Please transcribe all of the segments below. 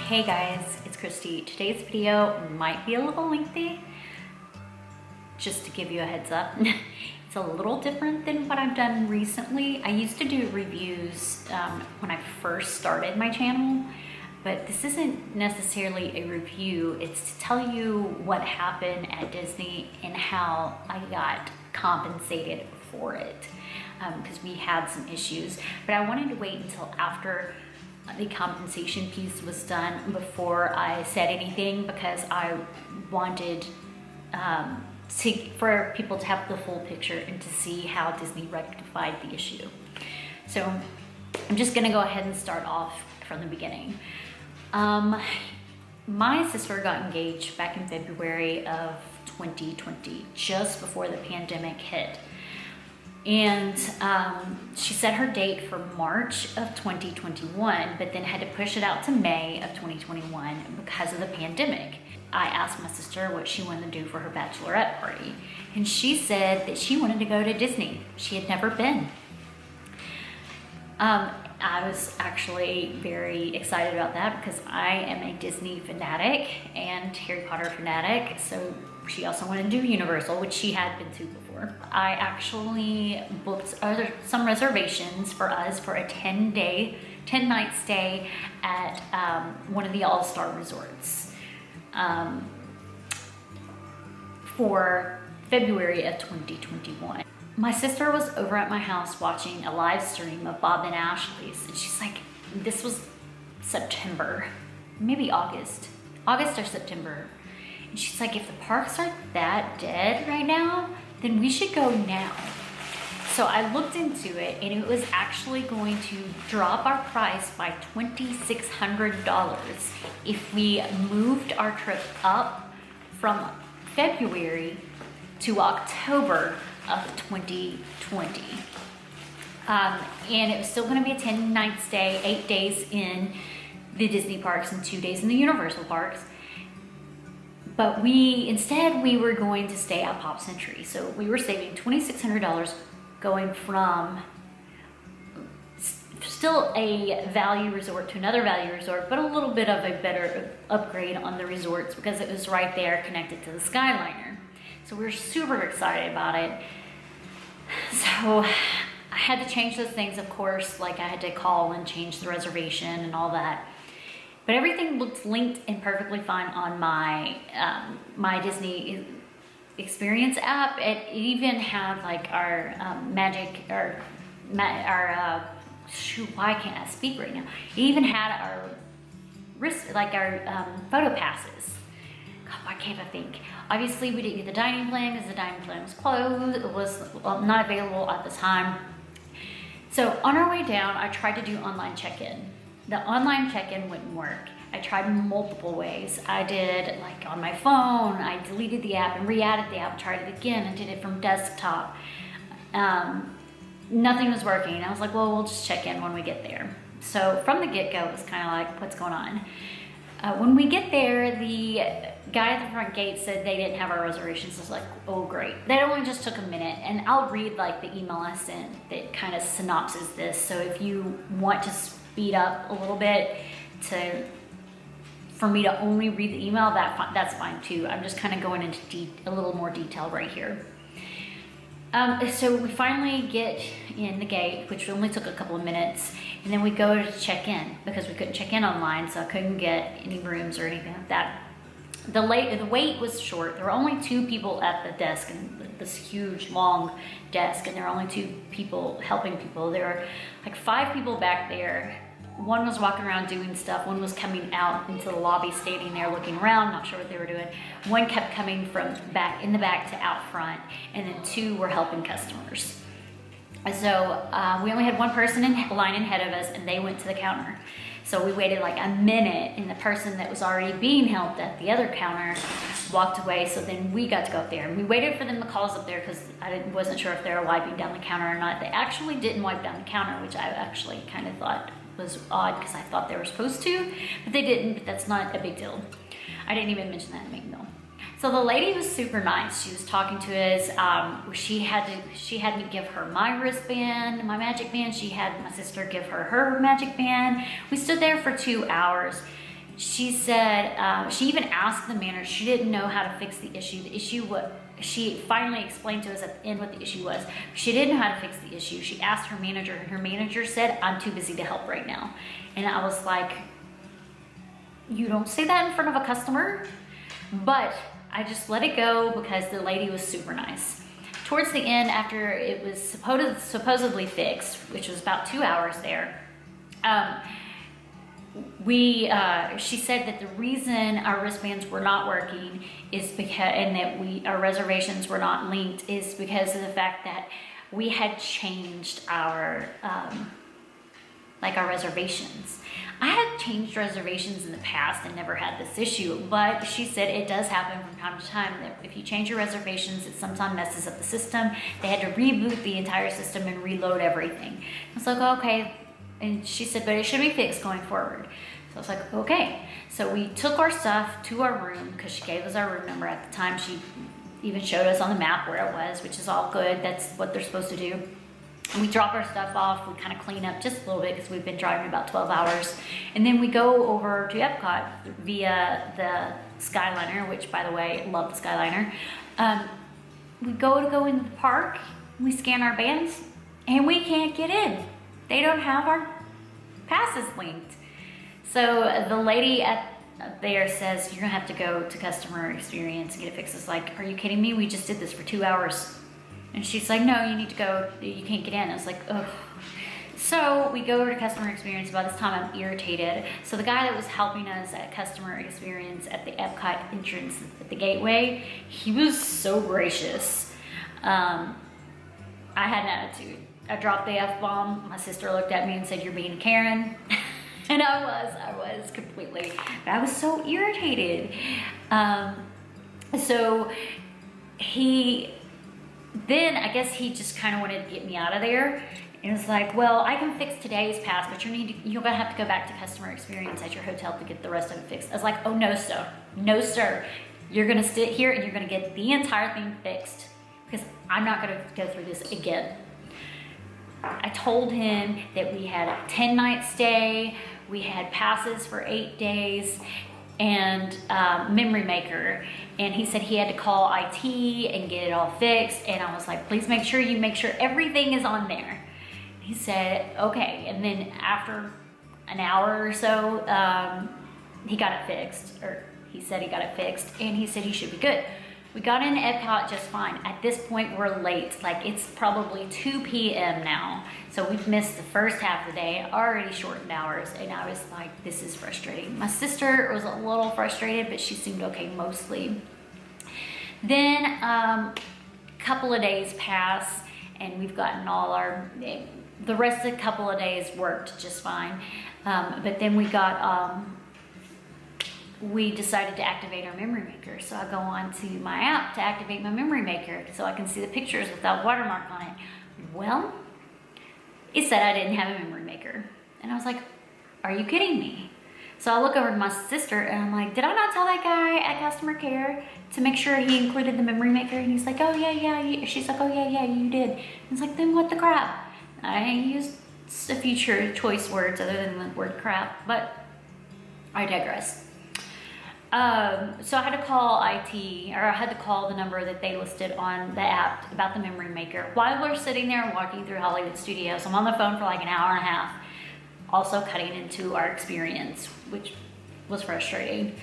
Hey guys, it's Christy. Today's video might be a little lengthy, just to give you a heads up. It's a little different than what I've done recently. I used to do reviews when I first started my channel, but this isn't necessarily a review. It's to tell you what happened at Disney and how I got compensated for it, because we had some issues. But I wanted to wait until after the compensation piece was done before I said anything, because I wanted for people to have the full picture and to see how Disney rectified the issue. So I'm just gonna go ahead and start off from the beginning. My sister got engaged back in February of 2020, just before the pandemic hit. And she set her date for March of 2021, but then had to push it out to May of 2021 because of the pandemic. I asked my sister what she wanted to do for her bachelorette party, and she said that she wanted to go to Disney. She had never been. I was actually very excited about that because I am a Disney fanatic and Harry Potter fanatic, so she also wanted to do Universal, which she had been to before. I actually booked some reservations for us for a 10-night stay at one of the all-star resorts for February of 2021. My sister was over at my house watching a live stream of Bob and Ashley's, and she's like, this was September, maybe August or September. And she's like, if the parks are that dead right now, then we should go now. So I looked into it, and it was actually going to drop our price by $2,600 if we moved our trip up from February to October of 2020. And it was still gonna be a 10-night stay, 8 days in the Disney parks and 2 days in the Universal parks. But instead we were going to stay at Pop Century. So we were saving $2,600 going from still a value resort to another value resort, but a little bit of a better upgrade on the resorts because it was right there connected to the Skyliner. So we were super excited about it. So I had to change those things, of course, like I had to call and change the reservation and all that. But everything looked linked and perfectly fine on my my Disney Experience app. It even had like our shoot, why can't I speak right now? It even had our photo passes. God, why can't I think? Obviously, we didn't get the dining plan because the dining plan was closed. It was not available at the time. So on our way down, I tried to do online check-in. The online check-in wouldn't work. I tried multiple ways. I did like on my phone, I deleted the app and re-added the app, tried it again, and did it from desktop. Nothing was working. I was like, well, we'll just check in when we get there. So from the get-go, it was kind of like, what's going on? When we get there, the guy at the front gate said they didn't have our reservations. I was like, oh great. That only just took a minute, and I'll read like the email I sent that kind of synopses this. So if you want to speed up a little bit for me to only read the email, that's fine too. I'm just kind of going into a little more detail right here. So we finally get in the gate, which only took a couple of minutes, and then we go to check in because we couldn't check in online, so I couldn't get any rooms or anything like that. The wait was short. There were only 2 people at the desk, and this huge long desk, and there were only 2 people helping people. There were like 5 people back there. One was walking around doing stuff. One was coming out into the lobby, standing there looking around, not sure what they were doing. One kept coming from in the back to out front, and then 2 were helping customers. So we only had one person in line ahead of us, and they went to the counter. So we waited like a minute, and the person that was already being helped at the other counter walked away. So then we got to go up there, and we waited for them to call us up there because I wasn't sure if they were wiping down the counter or not. They actually didn't wipe down the counter, which I actually kind of thought was odd because I thought they were supposed to, but they didn't. But that's not a big deal. I didn't even mention that in the email. So the lady was super nice. She was talking to us. She had me give her my wristband, my magic band. She had my sister give her magic band. We stood there for 2 hours. she said, she even asked the manager, she didn't know how to fix the issue. The issue was, she finally explained to us at the end what the issue was. She didn't know how to fix the issue. She asked her manager, and her manager said, I'm too busy to help right now. And I was like, you don't say that in front of a customer. But I just let it go because the lady was super nice. Towards the end, after it was supposedly fixed, which was about 2 hours there, she said that the reason our wristbands were not working is because, and that our reservations were not linked, is because of the fact that we had changed our our reservations. I had changed reservations in the past and never had this issue, but she said it does happen from time to time that if you change your reservations, it sometimes messes up the system. They had to reboot the entire system and reload everything. I was like, okay. And she said, but it should be fixed going forward. So I was like, okay. So we took our stuff to our room because she gave us our room number at the time. She even showed us on the map where it was, which is all good. That's what they're supposed to do. And we drop our stuff off, we kind of clean up just a little bit because we've been driving about 12 hours. And then we go over to Epcot via the Skyliner, which by the way, love the Skyliner. We go into the park, we scan our bands, and we can't get in. They don't have our passes linked. So the lady there says, you're gonna have to go to customer experience and get it fixed. It's like, are you kidding me? We just did this for 2 hours. And she's like, no, you need to go, you can't get in. I was like, ugh. So we go over to customer experience. By this time I'm irritated. So the guy that was helping us at customer experience at the Epcot entrance at the gateway, he was so gracious. I had an attitude. I dropped the F-bomb. My sister looked at me and said, you're being a Karen. And I was completely, but I was so irritated. So then I guess he just kind of wanted to get me out of there. And it was like, well, I can fix today's pass, but you're gonna have to go back to customer experience at your hotel to get the rest of it fixed. I was like, oh no, sir. No, sir. You're gonna sit here and you're gonna get the entire thing fixed because I'm not gonna go through this again. I told him that we had a 10-night stay, we had passes for 8 days, and memory maker. And he said he had to call IT and get it all fixed. And I was like, please make sure everything is on there. He said, okay. And then after an hour or so, he got it fixed, or he said he got it fixed, and he said he should be good. We got in Epcot just fine. At this point, we're late. Like, it's probably 2 p.m. now. So we've missed the first half of the day, already shortened hours, and I was like, this is frustrating. My sister was a little frustrated, but she seemed okay mostly. Then a couple of days pass, and we've gotten the rest of the couple of days worked just fine. But then we decided to activate our memory maker. So I go on to my app to activate my memory maker so I can see the pictures without watermark on it. Well, it said I didn't have a memory maker. And I was like, are you kidding me? So I look over to my sister and I'm like, did I not tell that guy at customer care to make sure he included the memory maker? And he's like, oh yeah. She's like, oh yeah, you did. And it's like, then what the crap? I used a few choice words other than the word crap, but I digress. So I had to call IT, or I had to call the number that they listed on the app about the memory maker. While we're sitting there walking through Hollywood Studios, I'm on the phone for like an hour and a half, also cutting into our experience, which was frustrating.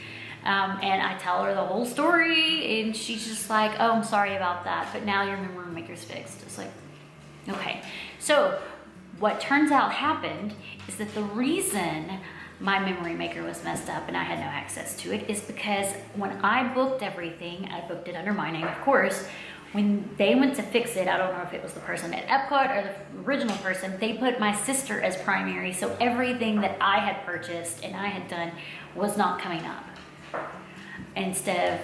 And I tell her the whole story, and she's just like, oh, I'm sorry about that, but now your memory maker's fixed. It's like, okay. So what turns out happened is that the reason my memory maker was messed up and I had no access to it is because when I booked everything, I booked it under my name, of course. When they went to fix it, I don't know if it was the person at Epcot or the original person, they put my sister as primary, so everything that I had purchased and I had done was not coming up instead of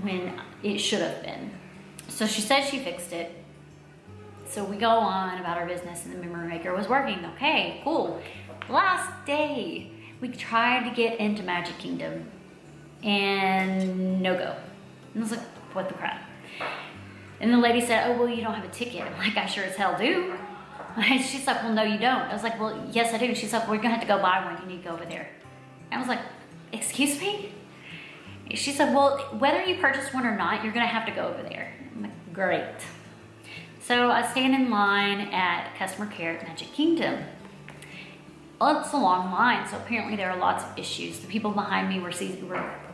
when it should have been. So she said she fixed it. So we go on about our business and the memory maker was working. Okay, cool. Last day, we tried to get into Magic Kingdom and no go. And I was like, what the crap? And the lady said, oh, well, you don't have a ticket. I'm like, I sure as hell do. And she's like, well, no, you don't. I was like, well, yes, I do. She's like, well, you're gonna have to go buy one. You need to go over there. I was like, excuse me? She said, well, whether you purchase one or not, you're gonna have to go over there. I'm like, great. So I stand in line at customer care at Magic Kingdom. Well, it's a long line, so apparently there are lots of issues. The people behind me were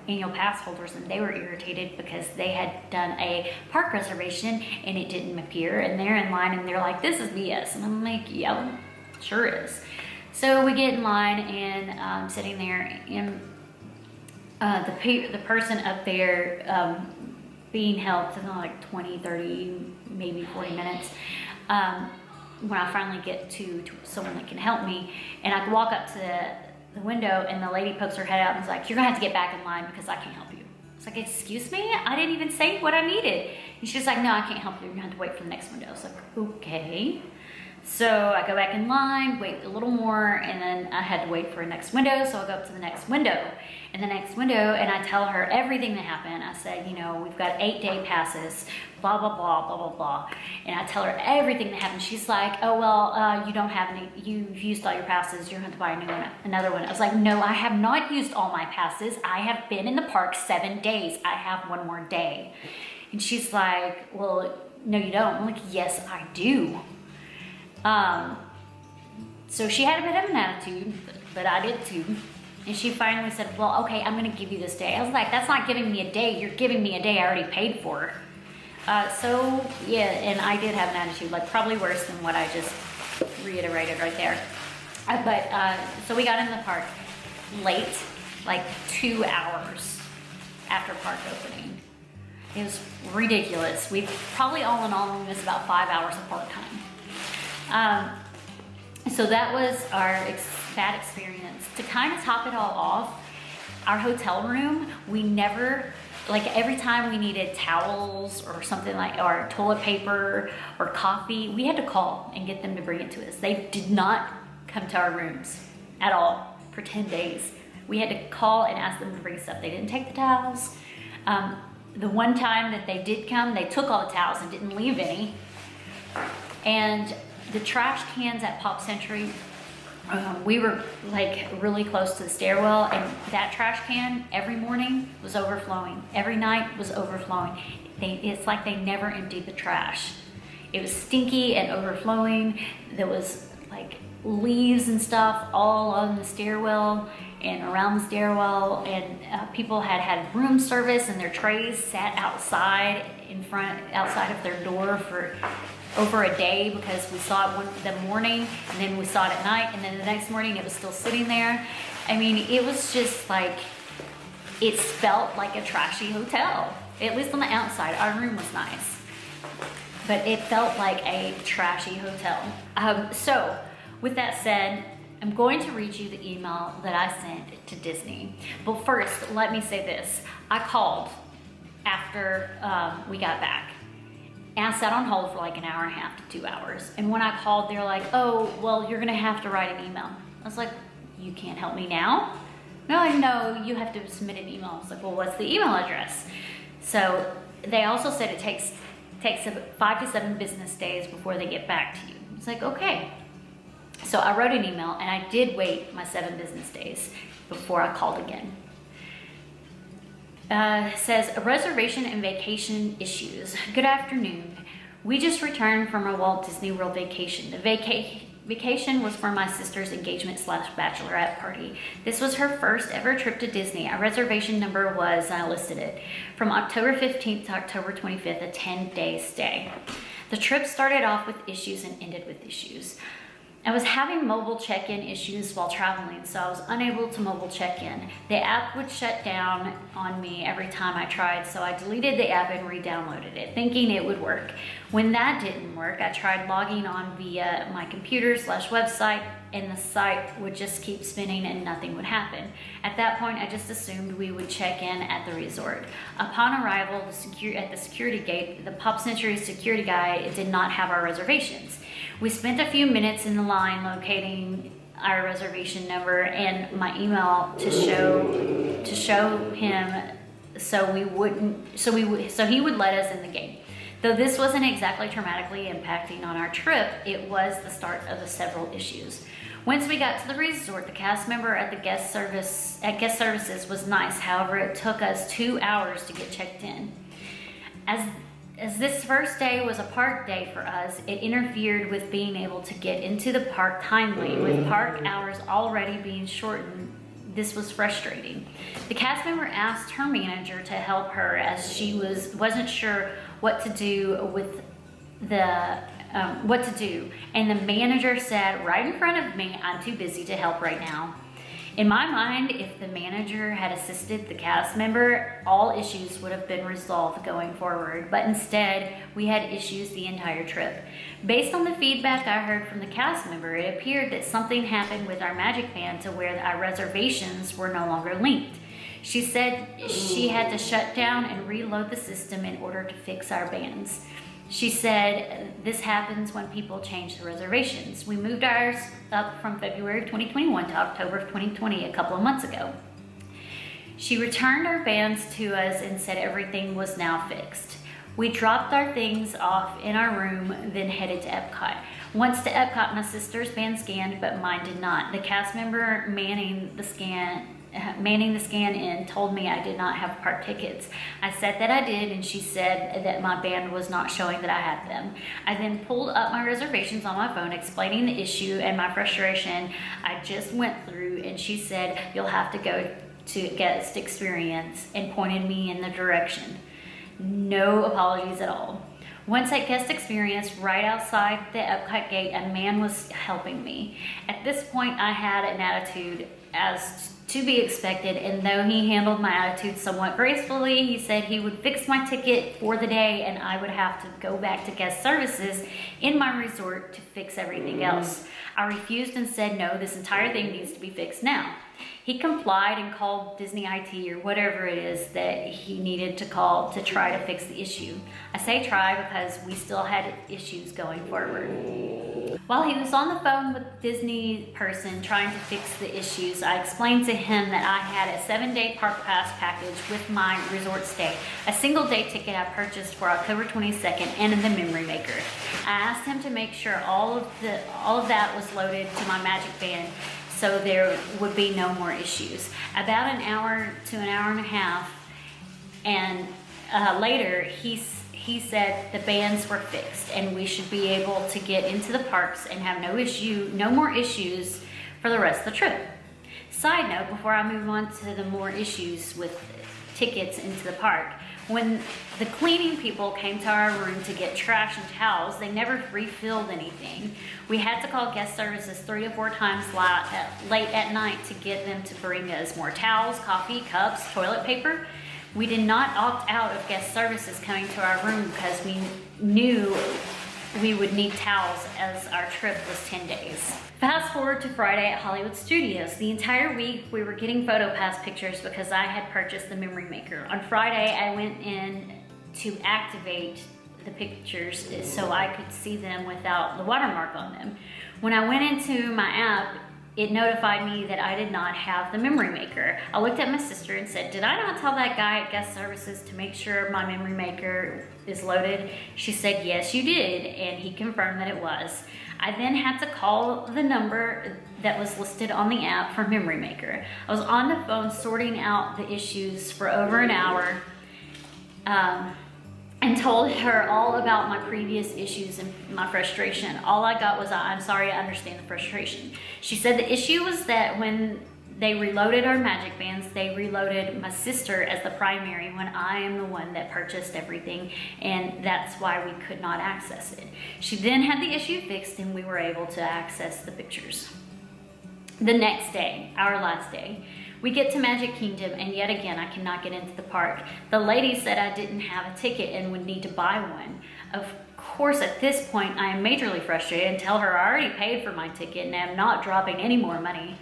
annual pass holders, and they were irritated because they had done a park reservation and it didn't appear, and they're in line and they're like, this is BS. And I'm like, yeah, sure is. So we get in line, and I'm sitting there, and the person up there being helped in like 20, 30, maybe 40 minutes. When I finally get to someone that can help me, and I walk up to the window, and the lady pokes her head out and is like, you're gonna have to get back in line because I can't help you. It's like, excuse me? I didn't even say what I needed. And she's like, no, I can't help you. You're gonna have to wait for the next window. It's like, okay. So I go back in line, wait a little more, and then I had to wait for a next window, so I go up to the next window. And the next window, and I tell her everything that happened. I said, you know, we've got 8-day passes, blah, blah, blah, blah, blah, blah. And I tell her everything that happened. She's like, oh, well, you don't have any, you've used all your passes, you're going to buy a new one, another one. I was like, no, I have not used all my passes. I have been in the park 7 days. I have one more day. And she's like, well, no, you don't. I'm like, yes, I do. So she had a bit of an attitude, but I did too. And she finally said, well, okay, I'm gonna give you this day. I was like, that's not giving me a day, you're giving me a day I already paid for. So yeah, and I did have an attitude, like probably worse than what I just reiterated right there. So we got in the park late, like 2 hours after park opening. It was ridiculous. We probably all in all missed about 5 hours of park time. So that was our bad experience. To kind of top it all off, our hotel room, we never, like every time we needed towels or something like, or toilet paper or coffee, we had to call and get them to bring it to us. They did not come to our rooms at all for 10 days. We had to call and ask them to bring stuff. They didn't take the towels. The one time that they did come, they took all the towels and didn't leave any. And the trash cans at Pop Century, we were like really close to the stairwell, and that trash can every morning was overflowing. Every night was overflowing. It's like they never emptied the trash. It was stinky and overflowing. There was like leaves and stuff all on the stairwell and around the stairwell, and people had room service, and their trays sat outside outside of their door for over a day, because we saw it the morning, and then we saw it at night, and then the next morning it was still sitting there. I mean, it was just like, it felt like a trashy hotel, at least on the outside. Our room was nice, but it felt like a trashy hotel. So with that said, I'm going to read you the email that I sent to Disney. But first, let me say this. I called after we got back. And I sat on hold for like an hour and a half to 2 hours. And when I called, they're like, oh, well, you're gonna have to write an email. I was like, you can't help me now? No, you have to submit an email. I was like, well, what's the email address? So they also said it takes 5 to 7 business days before they get back to you. It's like, okay. So I wrote an email, and I did wait my 7 business days before I called again. It says, reservation and vacation issues. Good afternoon. We just returned from a Walt Disney World vacation. The vacation was for my sister's engagement / bachelorette party. This was her first ever trip to Disney. Our reservation number was, I listed it, from October 15th to October 25th, a 10-day stay. The trip started off with issues and ended with issues. I was having mobile check-in issues while traveling, so I was unable to mobile check-in. The app would shut down on me every time I tried, so I deleted the app and re-downloaded it, thinking it would work. When that didn't work, I tried logging on via my computer / website, and the site would just keep spinning and nothing would happen. At that point, I just assumed we would check in at the resort. Upon arrival at the security gate, the Pop Century security guy did not have our reservations. We spent a few minutes in the line locating our reservation number and my email to show him so he would let us in the gate. Though this wasn't exactly traumatically impacting on our trip, it was the start of the several issues. Once we got to the resort, the cast member at guest services was nice. However, it took us 2 hours to get checked in. As this first day was a park day for us, it interfered with being able to get into the park timely. With park hours already being shortened, this was frustrating. The cast member asked her manager to help her as she wasn't sure what to do with and the manager said right in front of me, "I'm too busy to help right now." In my mind, if the manager had assisted the cast member, all issues would have been resolved going forward, but instead, we had issues the entire trip. Based on the feedback I heard from the cast member, it appeared that something happened with our Magic Band to where our reservations were no longer linked. She said she had to shut down and reload the system in order to fix our bands. She said this happens when people change the reservations. We moved ours up from February 2021 to October of 2020 a couple of months ago. She returned our bands to us and said everything was now fixed. We dropped our things off in our room, then headed to Epcot. Once to Epcot, my sister's band scanned, but mine did not. The cast member manning the scan in told me I did not have park tickets. I said that I did, and she said that my band was not showing that I had them. I then pulled up my reservations on my phone, explaining the issue and my frustration I just went through, and she said, "You'll have to go to guest experience," and pointed me in the direction. No apologies at all. Once at guest experience, right outside the Epcot gate, a man was helping me. At this point, I had an attitude as to be expected, and though he handled my attitude somewhat gracefully, he said he would fix my ticket for the day and I would have to go back to guest services in my resort to fix everything else. I refused and said, "No, this entire thing needs to be fixed now." He complied and called Disney IT or whatever it is that he needed to call to try to fix the issue. I say try because we still had issues going forward. While he was on the phone with the Disney person trying to fix the issues, I explained to him that I had a 7-day park pass package with my resort stay, a single day ticket I purchased for October 22nd, and the memory maker. I asked him to make sure all of that was loaded to my Magic Band so there would be no more issues. About an hour to an hour and a half and later, he said the bands were fixed and we should be able to get into the parks and have no more issues for the rest of the trip. Side note, before I move on to the more issues with tickets into the park, when the cleaning people came to our room to get trash and towels, they never refilled anything. We had to call guest services 3 to 4 times late at night to get them to bring us more towels, coffee, cups, toilet paper. We did not opt out of guest services coming to our room because we knew we would need towels as our trip was 10 days. Fast forward to Friday at Hollywood Studios. The entire week we were getting PhotoPass pictures because I had purchased the memory maker. On Friday I went in to activate the pictures so I could see them without the watermark on them. When I went into my app, it notified me that I did not have the memory maker. I looked at my sister and said, "Did I not tell that guy at guest services to make sure my memory maker is loaded?" She said, "Yes, you did," and he confirmed that it was. I then had to call the number that was listed on the app for memory maker. I was on the phone sorting out the issues for over an hour and told her all about my previous issues and my frustration. All I got was, "I'm sorry, I understand the frustration." She said the issue was that when they reloaded our Magic Bands, they reloaded my sister as the primary when I am the one that purchased everything, and that's why we could not access it. She then had the issue fixed and we were able to access the pictures. The next day, our last day, we get to Magic Kingdom and yet again I cannot get into the park. The lady said I didn't have a ticket and would need to buy one. Of course, at this point I am majorly frustrated and tell her I already paid for my ticket and am not dropping any more money.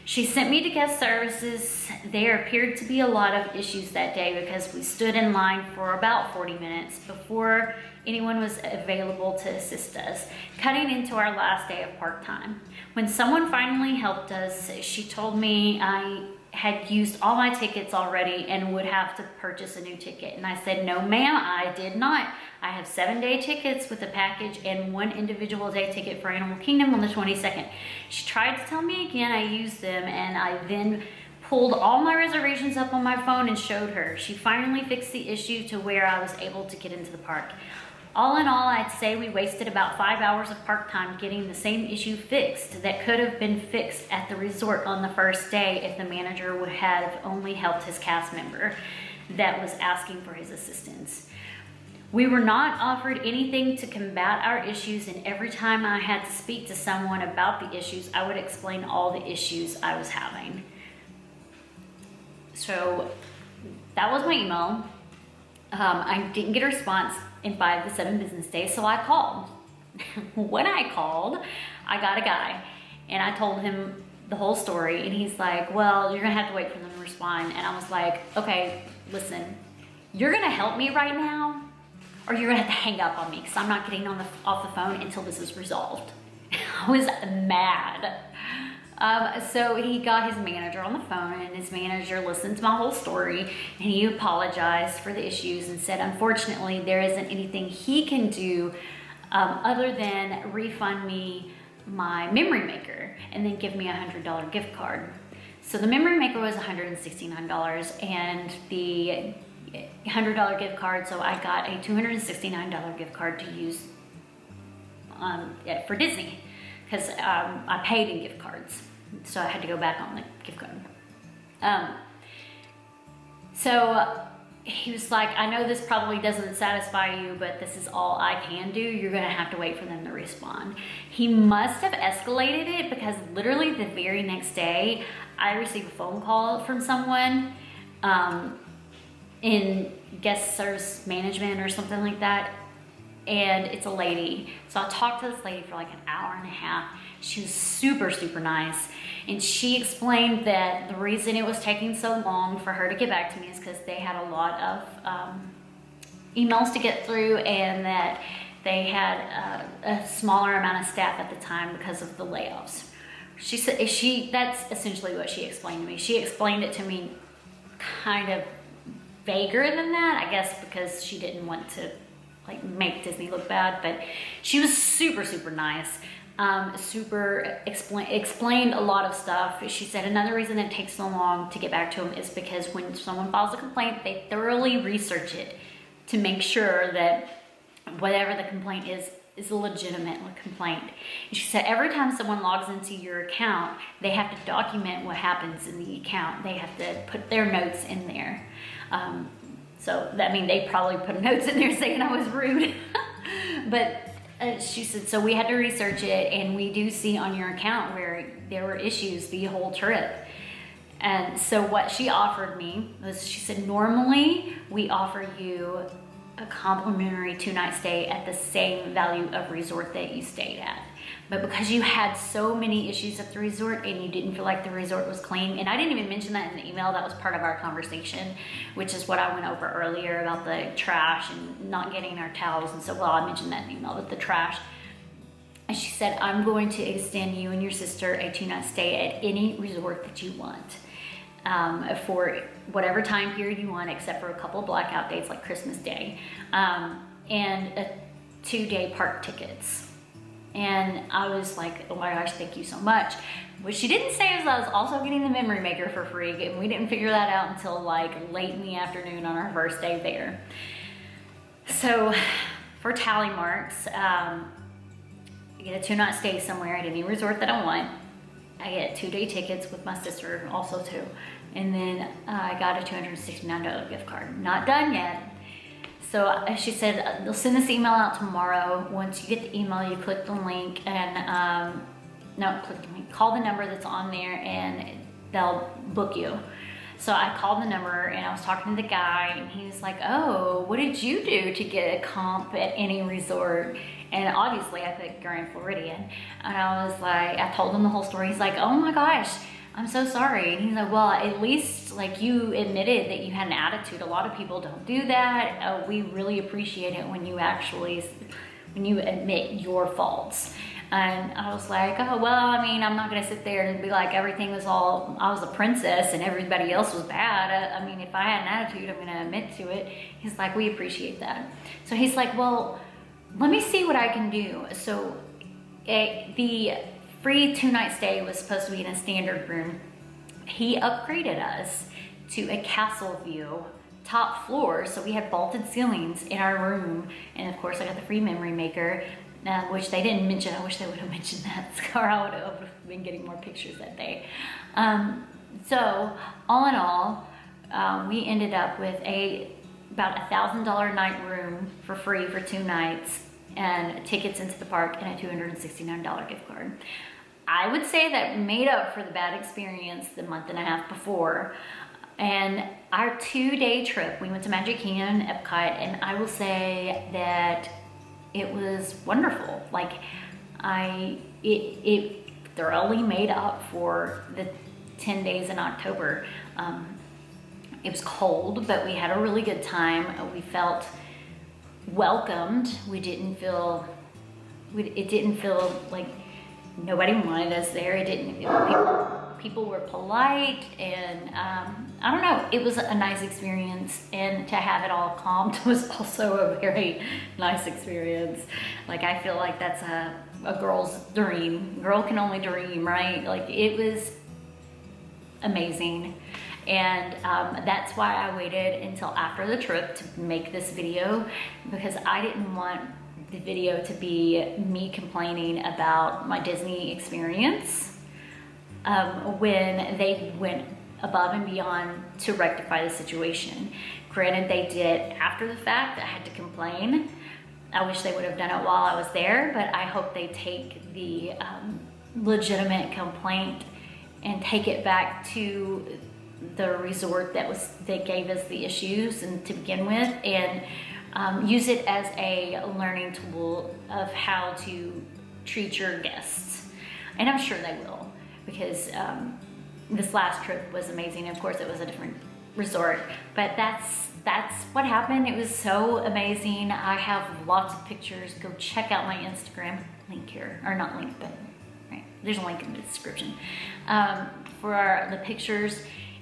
She sent me to guest services. There appeared to be a lot of issues that day because we stood in line for about 40 minutes before anyone was available to assist us, cutting into our last day of park time. When someone finally helped us, she told me I had used all my tickets already and would have to purchase a new ticket. And I said, no ma'am, I did not. I have 7-day tickets with a package and 1 individual day ticket for Animal Kingdom on the 22nd. She tried to tell me again I used them, and I then pulled all my reservations up on my phone and showed her. She finally fixed the issue to where I was able to get into the park. All in all, I'd say we wasted about 5 hours of park time getting the same issue fixed that could have been fixed at the resort on the first day if the manager would have only helped his cast member that was asking for his assistance. We were not offered anything to combat our issues, and every time I had to speak to someone about the issues, I would explain all the issues I was having. So that was my email. I didn't get a response in 5 to 7 business days, so I called. When I called, I got a guy, and I told him the whole story, and he's like, well, you're gonna have to wait for them to respond. And I was like, okay, listen, you're gonna help me right now, or you're gonna have to hang up on me, because I'm not getting off the phone until this is resolved. I was mad. So he got his manager on the phone, and his manager listened to my whole story, and he apologized for the issues and said, unfortunately, there isn't anything he can do other than refund me my memory maker and then give me a $100 gift card. So the memory maker was $169, and the $100 gift card, so I got a $269 gift card to use for Disney, because I paid in gift cards, so I had to go back on the gift card. So he was like, I know this probably doesn't satisfy you, but this is all I can do. You're gonna have to wait for them to respond. He must have escalated it, because literally the very next day, I received a phone call from someone in guest service management or something like that. And it's a lady. So I talked to this lady for like an hour and a half. She was super, super nice. And she explained that the reason it was taking so long for her to get back to me is because they had a lot of emails to get through, and that they had a smaller amount of staff at the time because of the layoffs. She said, that's essentially what she explained to me. She explained it to me kind of vaguer than that, I guess, because she didn't want to like make Disney look bad, but she was super, super nice. Explained a lot of stuff. She said another reason it takes so long to get back to them is because when someone files a complaint, they thoroughly research it to make sure that whatever the complaint is a legitimate complaint. And she said every time someone logs into your account, they have to document what happens in the account. They have to put their notes in there. So that means they probably put notes in there saying I was rude. But she said, so we had to research it, and we do see on your account where there were issues the whole trip. And so what she offered me was, she said, normally we offer you a complimentary 2-night stay at the same value of resort that you stayed at. But because you had so many issues at the resort and you didn't feel like the resort was clean, and I didn't even mention that in the email, that was part of our conversation, which is what I went over earlier about the trash and not getting our towels. And so, well, I mentioned that in the email, but the trash. And she said, I'm going to extend you and your sister a 2-night stay at any resort that you want, for whatever time period you want, except for a couple of blackout dates like Christmas Day, and a 2-day park tickets. And I was like, oh my gosh, thank you so much. What she didn't say is I was also getting the memory maker for free, and we didn't figure that out until like late in the afternoon on our first day there. So for tally marks, I get a 2-night stay somewhere at any resort that I want. I get 2-day tickets with my sister also too. And then I got a $269 gift card. Not done yet. So she said, they'll send this email out tomorrow. Once you get the email, you click the link and, call the number that's on there and they'll book you. So I called the number and I was talking to the guy, and he was like, oh, what did you do to get a comp at any resort? And obviously I put Grand Floridian. And I was like, I told him the whole story. He's like, oh my gosh, I'm so sorry. And he's like, well, at least like you admitted that you had an attitude. A lot of people don't do that. We really appreciate it when you admit your faults. And I was like, oh, well, I mean, I'm not gonna sit there and be like, everything was all, I was a princess and everybody else was bad. I mean, if I had an attitude, I'm gonna admit to it. He's like, we appreciate that. So he's like, well, let me see what I can do. So the free 2-night stay was supposed to be in a standard room. He upgraded us to a castle view, top floor. So we had vaulted ceilings in our room. And of course I got the free memory maker, which they didn't mention. I wish they would have mentioned that, or I would have been getting more pictures that day. So all in all, we ended up with about $1,000 night room for free for 2 nights and tickets into the park and a $269 gift card. I would say that made up for the bad experience the month and a half before. And our 2-day trip, we went to Magic Kingdom, Epcot, and I will say that it was wonderful. Like, it thoroughly made up for the 10 days in October. It was cold, but we had a really good time. We felt welcomed. It didn't feel like nobody wanted us there. People were polite, and I don't know, it was a nice experience, and to have it all comped was also a very nice experience. Like, I feel like that's a girl's dream. Girl can only dream, right? Like, it was amazing. And that's why I waited until after the trip to make this video, because I didn't want the video to be me complaining about my Disney experience when they went above and beyond to rectify the situation. Granted, they did after the fact. I had to complain. I wish they would have done it while I was there, but I hope they take the legitimate complaint and take it back to the resort that gave us the issues and to begin with, and use it as a learning tool of how to treat your guests. And I'm sure they will, because this last trip was amazing. Of course, it was a different resort, but that's what happened. It was so amazing. I have lots of pictures. Go check out my Instagram, link here, or not link, but right, there's a link in the description for the pictures.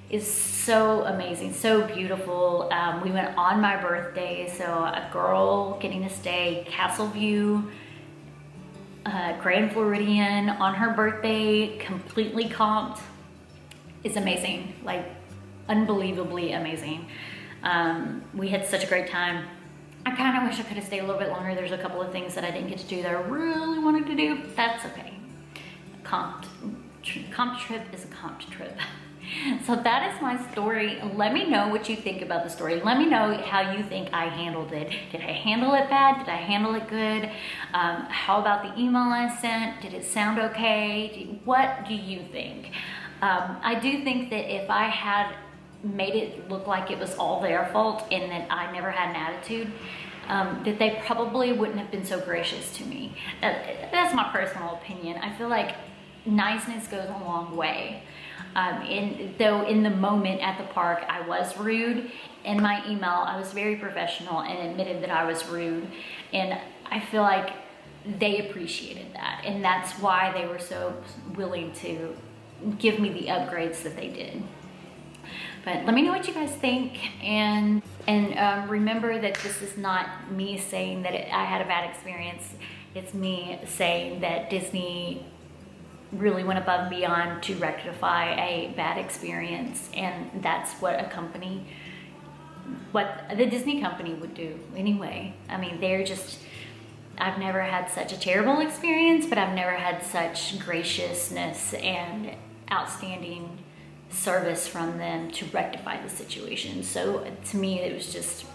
Is so amazing, so beautiful. We went on my birthday, so a girl getting to stay Castle View, Grand Floridian on her birthday, completely comped, is amazing, like unbelievably amazing. We had such a great time. I kind of wish I could have stayed a little bit longer. There's a couple of things that I didn't get to do that I really wanted to do. That's okay. Comped trip is a comped trip. So that is my story. Let me know what you think about the story. Let me know how you think I handled it. Did I handle it bad? Did I handle it good? How about the email I sent? Did it sound okay? What do you think? I do think that if I had made it look like it was all their fault and that I never had an attitude, that they probably wouldn't have been so gracious to me. That's my personal opinion. I feel like niceness goes a long way. Though in the moment at the park I was rude, in my email I was very professional and admitted that I was rude, and I feel like they appreciated that, and that's why they were so willing to give me the upgrades that they did. But let me know what you guys think, and remember that this is not me saying that I had a bad experience. It's me saying that Disney really went above and beyond to rectify a bad experience, and that's what the Disney company would do anyway. I mean, I've never had such a terrible experience, but I've never had such graciousness and outstanding service from them to rectify the situation. So to me, it was just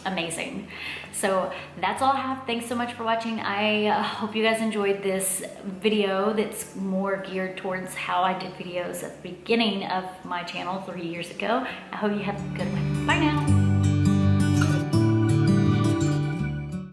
amazing. So that's all I have. Thanks so much for watching. I hope you guys enjoyed this video that's more geared towards how I did videos at the beginning of my channel 3 years ago. I hope you have a good one. Bye now.